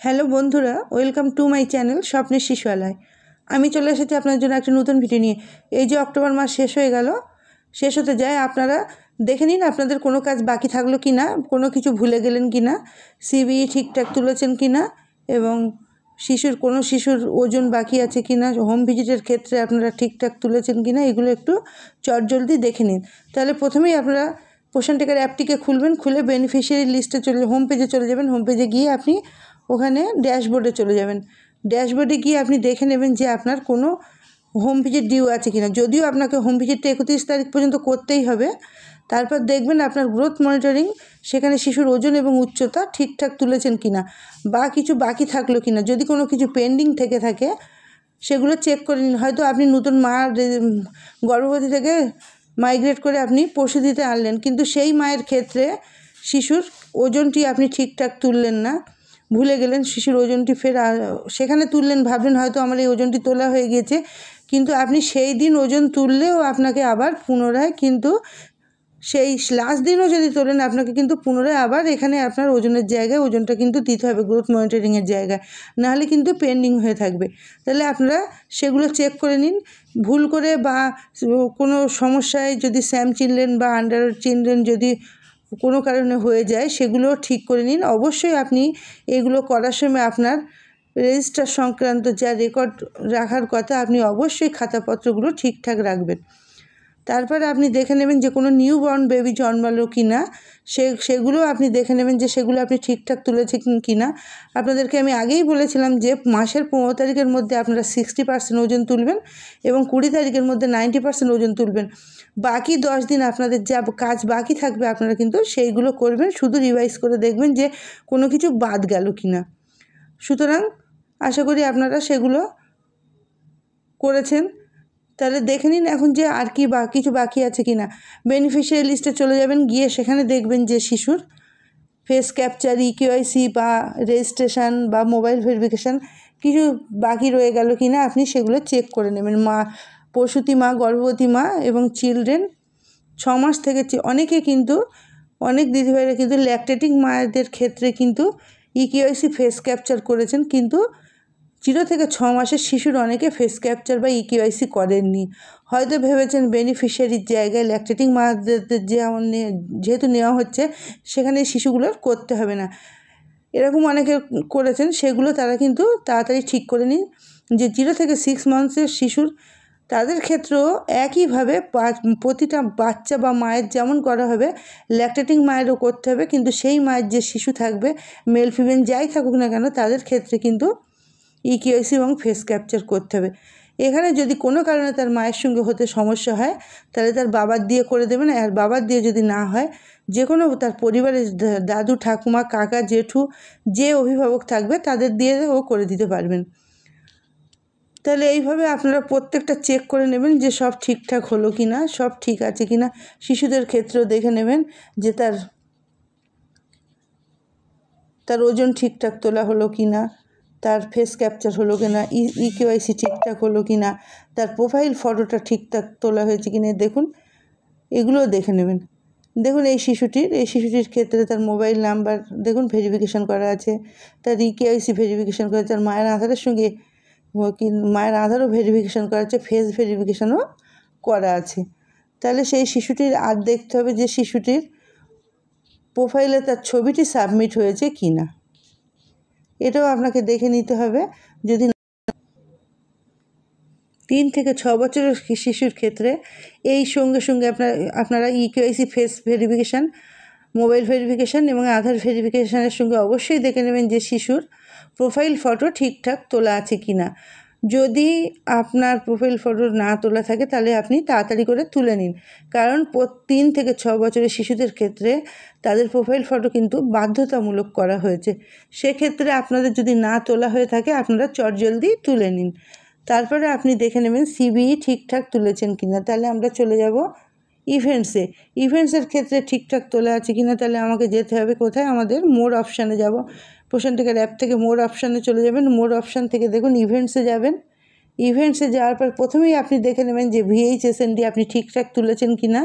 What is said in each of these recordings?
Hello বন্ধুরা, welcome to my channel স্বপ্নের শিশুয়ালয়। আমি চলে এসেছি আপনার জন্য একটা নতুন ভিডিও নিয়ে। এই যে অক্টোবর মাস শেষ হয়ে গেল, শেষ হতে যায়, আপনারা দেখে নিন আপনাদের কোনো কাজ বাকি থাকলো কি না, কোনো কিছু ভুলে গেলেন কি না, সিবি ঠিকঠাক তুলেছেন কি না, এবং কোনো শিশুর ওজন বাকি আছে কি না, হোম ভিজিটের ক্ষেত্রে আপনারা ঠিকঠাক তুলেছেন কি না, এগুলো একটু চটজলদি দেখে নিন। তাহলে প্রথমেই আপনারা পোষণ টেকার অ্যাপটিকে খুলবেন, খুলে বেনিফিশিয়ারি লিস্টে হোম পেজে চলে যাবেন। হোম পেজে গিয়ে আপনি ওখানে ড্যাশবোর্ডে চলে যাবেন। ড্যাশবোর্ডে গিয়ে আপনি দেখে নেবেন যে আপনার কোনো হোম ভিজিট ডিউ আছে কিনা। যদিও আপনাকে হোম ভিজিটটা 31 তারিখ পর্যন্ত করতেই হবে, তারপর দেখবেন আপনার গ্রোথ মনিটরিং সেখানে শিশুর ওজন এবং উচ্চতা ঠিকঠাক তুলেছেন কিনা, বা কিছু বাকি থাকলো কিনা। যদি কোনো কিছু পেন্ডিং থেকে থাকে সেগুলো চেক করে নিন। হয়তো আপনি নতুন গর্ভবতী থেকে মাইগ্রেট করে আপনি পশু দিতে আনলেন, কিন্তু সেই মায়ের ক্ষেত্রে শিশুর ওজনটি আপনি ঠিকঠাক তুললেন না, ভুলে গেলেন শিশুর ওজনটি ফের সেখানে তুললেন, ভাবলেন হয়তো আমার এই ওজনটি তোলা হয়ে গিয়েছে, কিন্তু আপনি সেই দিন ওজন তুললেও আপনাকে আবার পুনরায়, কিন্তু সেই লাস্ট দিনও যদি তোলেন আপনাকে কিন্তু পুনরায় আবার এখানে আপনার ওজনের জায়গায় ওজনটা কিন্তু দিতে হবে, গ্রোথ মনিটরিংয়ের জায়গায়, নাহলে কিন্তু পেন্ডিং হয়ে থাকবে। তাহলে আপনারা সেগুলো চেক করে নিন। ভুল করে বা কোনো সমস্যায় যদি স্যাম চিনলেন বা আন্ডার চিনলেন, যদি কোনো কারণে হয়ে যায়, সেগুলো ঠিক করে নিন। অবশ্যই আপনি এগুলো করার সময় আপনার রেজিস্টার সংক্রান্ত যা রেকর্ড রাখার কথা, আপনি অবশ্যই খাতাপত্রগুলো ঠিকঠাক রাখবেন। তারপরে আপনি দেখে নেবেন যে কোনো নিউবর্ন বেবি জন্মালো কি না, সেগুলো আপনি দেখে নেবেন যে সেগুলো আপনি ঠিকঠাক তুলেছেন কি না। আপনাদেরকে আমি আগেই বলেছিলাম যে মাসের 15 তারিখের মধ্যে আপনারা 60% ওজন তুলবেন এবং 20 তারিখের মধ্যে 90% ওজন তুলবেন। বাকি 10 দিন আপনাদের যা কাজ বাকি থাকবে আপনারা কিন্তু সেইগুলো করবেন, শুধু রিভাইজ করে দেখবেন যে কোনো কিছু বাদ গেল কি না। সুতরাং আশা করি আপনারা সেগুলো করেছেন। তাহলে দেখে নিন এখন যে আর কি কিছু বাকি আছে কি না। বেনিফিশিয়ারি লিস্টে চলে যাবেন, গিয়ে সেখানে দেখবেন যে শিশুর ফেস ক্যাপচার, ইকেওয়াইসি বা রেজিস্ট্রেশন বা মোবাইল ভেরিফিকেশান কিছু বাকি রয়ে গেল কি না, আপনি সেগুলো চেক করে নেবেন। প্রসূতি মা, গর্ভবতী মা এবং চিলড্রেন 6 মাস থেকে অনেকে কিন্তু, অনেক দিদিভাইরা কিন্তু ল্যাকটেটিং মায়েদের ক্ষেত্রে কিন্তু ইকেওয়াইসি ফেস ক্যাপচার করেছেন, কিন্তু 0 থেকে 6 মাসের শিশুর অনেকে ফেস ক্যাপচার বা ইকেওয়াইসি করেননি। হয়তো ভেবেছেন বেনিফিশিয়ারির জায়গায় ল্যাকটেটিং মাদের যেহেতু নেওয়া হচ্ছে, সেখানে শিশুগুলোর করতে হবে না, এরকম অনেকে করেছেন। সেগুলো তারা কিন্তু তাড়াতাড়ি ঠিক করে নিন যে 0 থেকে 6 মান্থসের শিশুর, তাদের ক্ষেত্রেও একইভাবে প্রতিটা বাচ্চা বা মায়ের যেমন করা হবে, ল্যাকটেটিং মায়েরও করতে হবে। কিন্তু সেই মায়ের যে শিশু থাকবে, মেল ফিমেল যাই থাকুক না কেন, তাদের ক্ষেত্রে কিন্তু ইকেওয়াইসি এবং ফেস ক্যাপচার করতে হবে। এখানে যদি কোনো কারণে তার মায়ের সঙ্গে হতে সমস্যা হয়, তাহলে তার বাবার দিয়ে করে দেবেন। আর বাবার দিয়ে যদি না হয়, যে কোনো তার পরিবারের দাদু, ঠাকুমা, কাকা, জেঠু, যে অভিভাবক থাকবে তাদের দিয়ে ও করে দিতে পারবেন। তাহলে এইভাবে আপনারা প্রত্যেকটা চেক করে নেবেন যে সব ঠিকঠাক হলো কি না, সব ঠিক আছে কি না। শিশুদের ক্ষেত্রেও দেখে নেবেন যে তার ওজন ঠিকঠাক তোলা হলো কি না, তার ফেস ক্যাপচার হলো কি না, ইকেওয়াইসি ঠিকঠাক হলো কি না, তার প্রোফাইল ফটোটা ঠিকঠাক তোলা হয়েছে কি না, দেখুন, এগুলোও দেখে নেবেন। দেখুন এই শিশুটির ক্ষেত্রে তার মোবাইল নাম্বার দেখুন ভেরিফিকেশান করা আছে, তার ইকেওয়াইসি ভেরিফিকেশান করা আছে, তার মায়ের আধারের সঙ্গে মায়ের আধারও ভেরিফিকেশান করা আছে, ফেস ভেরিফিকেশানও করা আছে। তাহলে সেই শিশুটির আর দেখতে হবে যে শিশুটির প্রোফাইলে তার ছবিটি সাবমিট হয়েছে কি না, এটাও আপনাকে দেখে নিতে হবে। যদি 3 থেকে 6 বছরের শিশুর ক্ষেত্রে এই সঙ্গে সঙ্গে আপনারা eKYC face verification, mobile verification এবং আধার ভেরিফিকেশানের সঙ্গে অবশ্যই দেখে নেবেন যে শিশুর প্রোফাইল ফটো ঠিকঠাক তোলা আছে কি না। যদি আপনার প্রোফাইল ফটো না তোলা থাকে, তাহলে আপনি তাড়াতাড়ি করে তুলে নিন, কারণ 3 থেকে 6 বছরের শিশুদের ক্ষেত্রে তাদের প্রোফাইল ফটো কিন্তু বাধ্যতামূলক করা হয়েছে। সেক্ষেত্রে আপনাদের যদি না তোলা হয়ে থাকে, আপনারা চটজলদি তুলে নিন। তারপরে আপনি দেখে নেবেন সিবিই ঠিকঠাক তুলেছেন কিনা। তাহলে আমরা চলে যাব ইভেন্টসের ক্ষেত্রে ঠিকঠাক তোলা আছে কিনা। তাহলে আমাকে যেতে হবে কোথায়, আমাদের মোর অপশানে যাব। পোষণ টেকার অ্যাপ থেকে মোর অপশানে চলে যাবেন। মোর অপশান থেকে দেখুন ইভেন্টসে যাবেন। ইভেন্টসে যাওয়ার পর প্রথমেই আপনি দেখে নেবেন যে VHSND আপনি ঠিকঠাক তুলেছেন কিনা।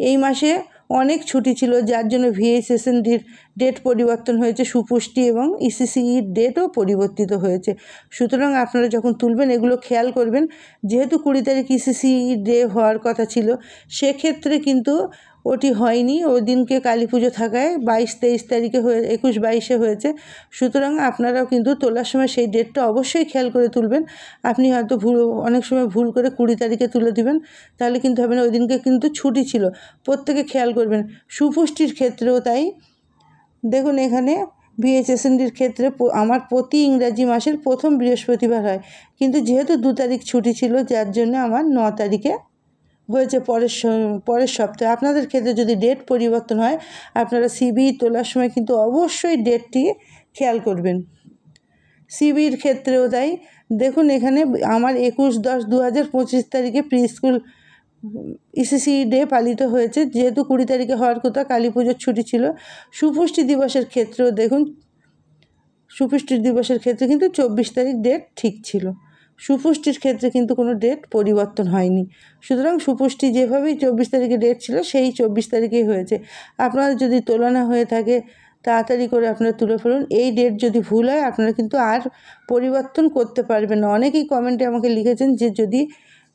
এই মাসে অনেক ছুটি ছিল, যার জন্য ভিএইচএসএনডির ডেট পরিবর্তন হয়েছে, সুপুষ্টি এবং ইসিসিইর ডেটও পরিবর্তিত হয়েছে। সুতরাং আপনারা যখন তুলবেন এগুলো খেয়াল করবেন। যেহেতু 20 তারিখ ইসিসিই ডে হওয়ার কথা ছিল, সেক্ষেত্রে কিন্তু ওটি হয়নি। ওই দিনকে কালী পুজো থাকায় 22-23 তারিখে 21-22-এ হয়েছে। সুতরাং আপনারাও কিন্তু তোলার সময় সেই ডেটটা অবশ্যই খেয়াল করে তুলবেন। আপনি হয়তো অনেক সময় ভুল করে 20 তারিখে তুলে দিবেন, তাহলে কিন্তু হবে না। ওই দিনকে কিন্তু ছুটি ছিল, প্রত্যেকে খেয়াল করবেন। সুপুষ্টির ক্ষেত্রেও তাই। দেখুন এখানে ভিএইচএসএনডির ক্ষেত্রে আমার প্রতি ইংরাজি মাসের প্রথম বৃহস্পতিবার হয়, কিন্তু যেহেতু 2 তারিখ ছুটি ছিল, যার জন্য আমার 9 তারিখে হয়েছে, পরের সপ্তাহে। আপনাদের ক্ষেত্রে যদি ডেট পরিবর্তন হয়, আপনারা সিবিই তোলার সময় কিন্তু অবশ্যই ডেটটি খেয়াল করবেন। সিবিইর ক্ষেত্রেও তাই। দেখুন এখানে আমার 21-10-2025 তারিখে প্রি স্কুল ইসিসি ডে পালিত হয়েছে, যেহেতু 20 তারিখে হওয়ার কথা, কালী পুজোর ছুটি ছিল। সুপুষ্টি দিবসের ক্ষেত্রেও দেখুন, সুপুষ্টি দিবসের ক্ষেত্রে কিন্তু 24 তারিখ ডেট ঠিক ছিল। সুপুষ্টির ক্ষেত্রে কিন্তু কোনো ডেট পরিবর্তন হয়নি। সুতরাং সুপুষ্টি যেভাবেই 24 তারিখে ডেট ছিল, সেই 24 তারিখেই হয়েছে। আপনারা যদি তুলনা হয়ে থাকে, তাড়াতাড়ি করে আপনারা তুলে ফেলুন। এই ডেট যদি ভুল হয়, আপনারা কিন্তু আর পরিবর্তন করতে পারবেন না। অনেকেই কমেন্টে আমাকে লিখেছেন যে যদি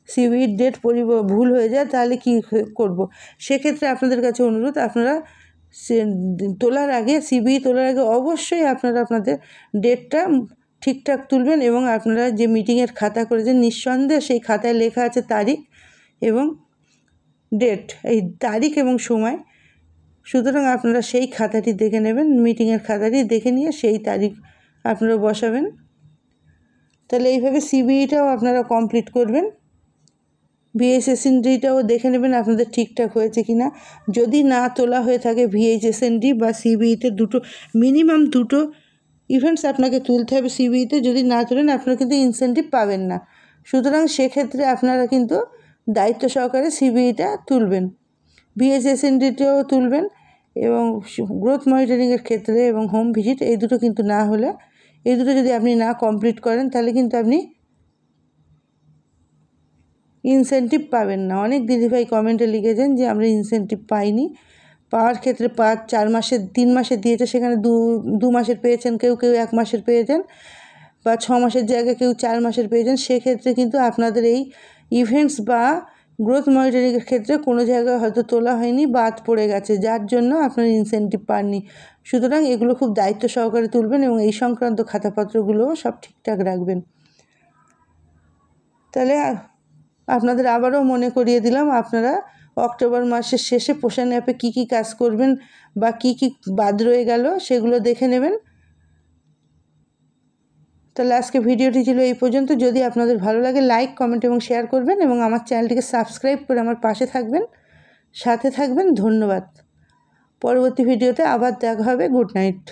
সিবিইর ডেট ভুল হয়ে যায় তাহলে কী করব। সেক্ষেত্রে আপনাদের কাছে অনুরোধ, আপনারা তোলার আগে, সিবিই তোলার আগে অবশ্যই আপনারা আপনাদের ডেটটা ঠিকঠাক তুলবেন, এবং আপনারা যে মিটিংয়ের খাতা করেছেন, নিঃসন্দেহে সেই খাতায় লেখা আছে তারিখ এবং ডেট, এই তারিখ এবং সময়। সুতরাং আপনারা সেই খাতাটি দেখে নেবেন, মিটিংয়ের খাতাটি দেখে নিয়ে সেই তারিখ আপনারা বসাবেন। তাহলে এইভাবে সিবিইটাও আপনারা কমপ্লিট করবেন। ভিএইচএসএনডিটাও দেখে নেবেন আপনাদের ঠিকঠাক হয়েছে কি না। যদি না তোলা হয়ে থাকে ভিএইচএসএনডি বা সিবিইতে, মিনিমাম দুটো ইভেন্টস আপনাকে তুলতে হবে সিবিইতে। যদি না তোলেন, আপনারা কিন্তু ইনসেন্টিভ পাবেন না। সুতরাং সেক্ষেত্রে আপনারা কিন্তু দায়িত্ব সহকারে সিবিইটা তুলবেন, ভিএইচএসএনডিটাও তুলবেন, এবং গ্রোথ মনিটরিংয়ের ক্ষেত্রে এবং হোম ভিজিট, এই দুটো কিন্তু না হলে, এই দুটো যদি আপনি না কমপ্লিট করেন, তাহলে কিন্তু আপনি ইনসেন্টিভ পাবেন না। অনেক দিদিভাই কমেন্টে লিখেছেন যে আমরা ইনসেন্টিভ পাইনি। পাওয়ার ক্ষেত্রে 4 মাসের 3 মাসের দিয়েছে, সেখানে 2 মাসের পেয়েছেন, কেউ 1 মাসের পেয়েছেন, বা 6 মাসের জায়গায় কেউ 4 মাসের পেয়েছেন। সেক্ষেত্রে কিন্তু আপনাদের এই ইভেন্টস বা গ্রোথ মনিটরিংয়ের ক্ষেত্রে কোনো জায়গায় হয়তো তোলা হয়নি, বাদ পড়ে গেছে, যার জন্য আপনারা ইনসেন্টিভ পাননি। সুতরাং এগুলো খুব দায়িত্ব সহকারে তুলবেন, এবং এই সংক্রান্ত খাতাপত্রগুলোও সব ঠিকঠাক রাখবেন। তাহলে আপনাদের আবারও মনে করিয়ে দিলাম, আপনারা অক্টোবর মাসের শেষে পোষণ অ্যাপে কী কী কাজ করবেন বা কী কী বাদ রয়ে গেল, সেগুলো দেখে নেবেন। তাহলে আজকে ভিডিওটি ছিল এই পর্যন্ত। যদি আপনাদের ভালো লাগে, লাইক, কমেন্ট এবং শেয়ার করবেন, এবং আমার চ্যানেলটিকে সাবস্ক্রাইব করে আমার পাশে থাকবেন, সাথে থাকবেন। ধন্যবাদ। পরবর্তী ভিডিওতে আবার দেখা হবে। Good night.